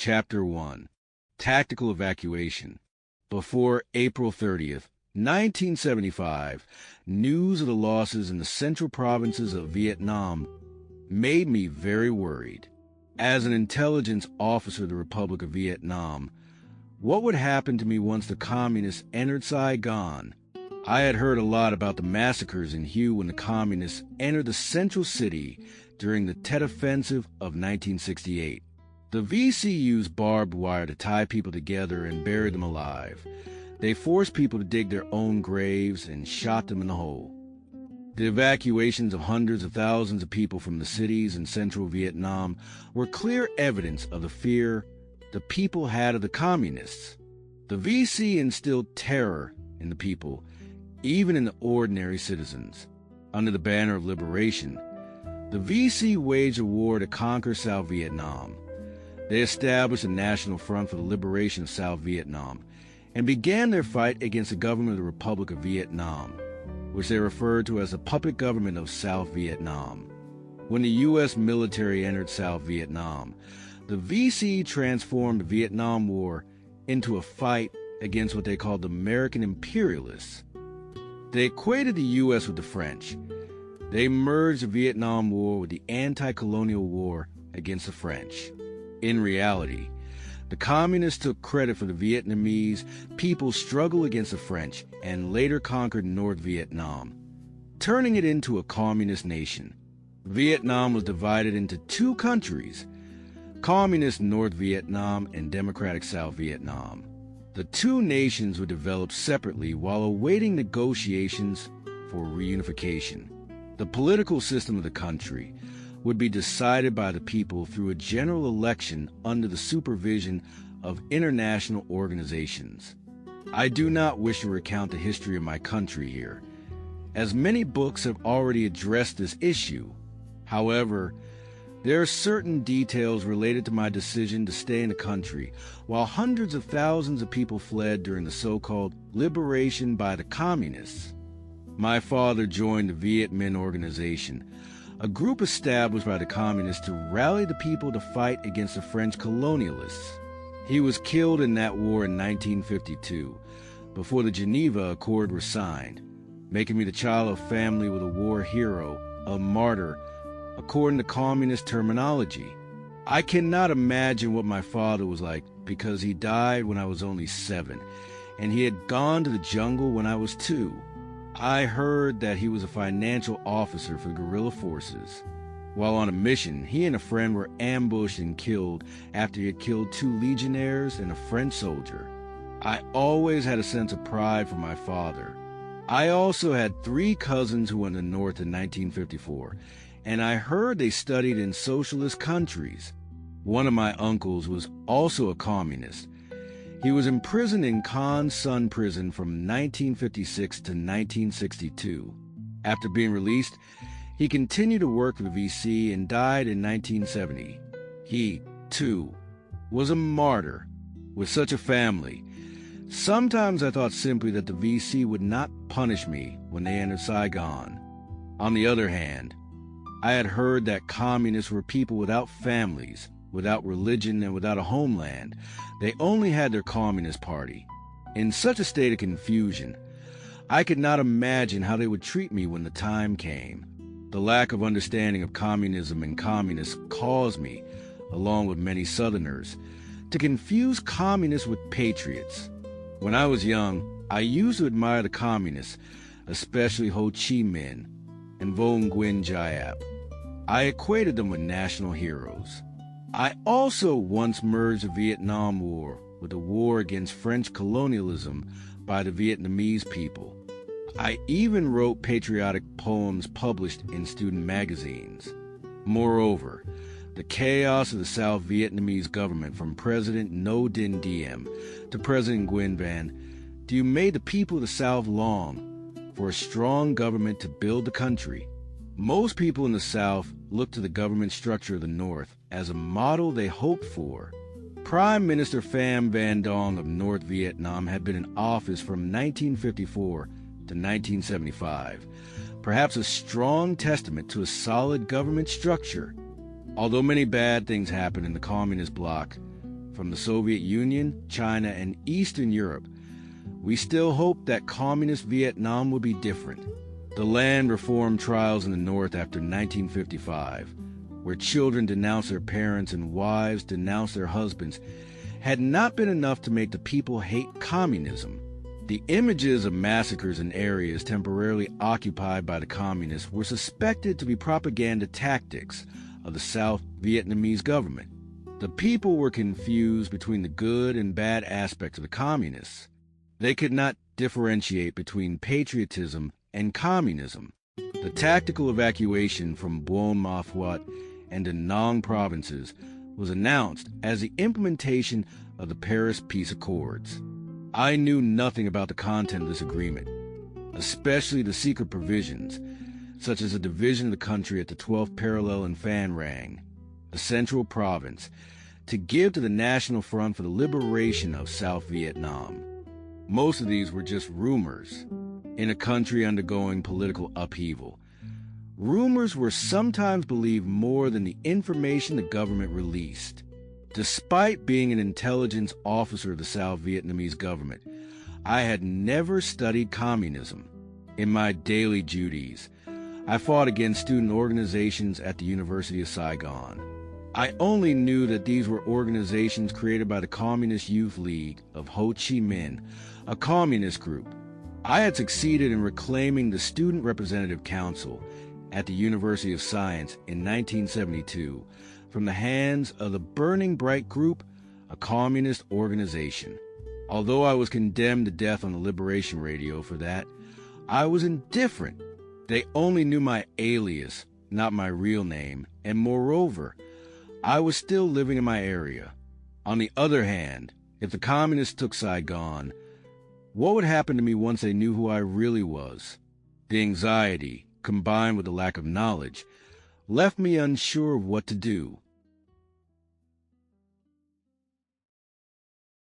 Chapter 1. Tactical Evacuation. Before April 30th, 1975, news of the losses in the central provinces of Vietnam made me very worried. As an intelligence officer of the Republic of Vietnam, what would happen to me once the communists entered Saigon? I had heard a lot about the massacres in Hue when the communists entered the central city during the Tet Offensive of 1968. The VC used barbed wire to tie people together and bury them alive. They forced people to dig their own graves and shot them in the hole. The evacuations of hundreds of thousands of people from the cities in central Vietnam were clear evidence of the fear the people had of the communists. The VC instilled terror in the people, even in the ordinary citizens. Under the banner of liberation, the VC waged a war to conquer South Vietnam. They established a national front for the liberation of South Vietnam and began their fight against the government of the Republic of Vietnam, which they referred to as the puppet government of South Vietnam. When the U.S. military entered South Vietnam, the VC transformed the Vietnam War into a fight against what they called the American imperialists. They equated the U.S. with the French. They merged the Vietnam War with the anti-colonial war against the French. In reality, the communists took credit for the Vietnamese people's struggle against the French and later conquered North Vietnam, turning it into a communist nation. Vietnam was divided into two countries, Communist North Vietnam and Democratic South Vietnam. The two nations were developed separately while awaiting negotiations for reunification. The political system of the country would be decided by the people through a general election under the supervision of international organizations. I do not wish to recount the history of my country here, as many books have already addressed this issue. However, there are certain details related to my decision to stay in the country while hundreds of thousands of people fled during the so-called liberation by the communists. My father joined the Viet Minh organization, a group established by the communists to rally the people to fight against the French colonialists. He was killed in that war in 1952, before the Geneva Accord was signed, making me the child of a family with a war hero, a martyr, according to communist terminology. I cannot imagine what my father was like because he died when I was only 7, and he had gone to the jungle when I was 2. I heard that he was a financial officer for the guerrilla forces. While on a mission, he and a friend were ambushed and killed after he had killed 2 legionnaires and a French soldier. I always had a sense of pride for my father. I also had 3 cousins who went to the North in 1954, and I heard they studied in socialist countries. One of my uncles was also a communist. He was imprisoned in Con Son prison from 1956 to 1962. After being released, he continued to work for the VC and died in 1970. He, too, was a martyr. With such a family, sometimes I thought simply that the VC would not punish me when they entered Saigon. On the other hand, I had heard that communists were people without families, without religion, and without a homeland. They only had their Communist Party. In such a state of confusion, I could not imagine how they would treat me when the time came. The lack of understanding of communism and communists caused me, along with many Southerners, to confuse communists with patriots. When I was young, I used to admire the communists, especially Ho Chi Minh and Vo Nguyen Giap. I equated them with national heroes. I also once merged the Vietnam War with the war against French colonialism by the Vietnamese people. I even wrote patriotic poems published in student magazines. Moreover, the chaos of the South Vietnamese government from President Ngo Dinh Diem to President Nguyen Van Thieu made the people of the South long for a strong government to build the country. Most people in the South looked to the government structure of the North as a model they hoped for. Prime Minister Pham Van Dong of North Vietnam had been in office from 1954 to 1975, perhaps a strong testament to a solid government structure. Although many bad things happened in the communist bloc, from the Soviet Union, China, and Eastern Europe, we still hoped that communist Vietnam would be different. The land reform trials in the North after 1955, where children denounced their parents and wives denounced their husbands, had not been enough to make the people hate communism. The images of massacres in areas temporarily occupied by the communists were suspected to be propaganda tactics of the South Vietnamese government. The people were confused between the good and bad aspects of the communists. They could not differentiate between patriotism and communism. The tactical evacuation from Buon Ma Thuot and the Nong provinces was announced as the implementation of the Paris Peace Accords. I knew nothing about the content of this agreement, especially the secret provisions, such as a division of the country at the 12th parallel in Phan Rang, the central province, to give to the National Front for the Liberation of South Vietnam. Most of these were just rumors in a country undergoing political upheaval. Rumors were sometimes believed more than the information the government released. Despite being an intelligence officer of the South Vietnamese government, I had never studied communism. In my daily duties, I fought against student organizations at the University of Saigon. I only knew that these were organizations created by the Communist Youth League of Ho Chi Minh, a communist group. I had succeeded in reclaiming the Student Representative Council at the University of Science in 1972 from the hands of the Burning Bright Group, a communist organization. Although I was condemned to death on the Liberation Radio for that, I was indifferent. They only knew my alias, not my real name, and moreover, I was still living in my area. On the other hand, if the communists took Saigon, what would happen to me once they knew who I really was? The anxiety, combined with the lack of knowledge, left me unsure of what to do.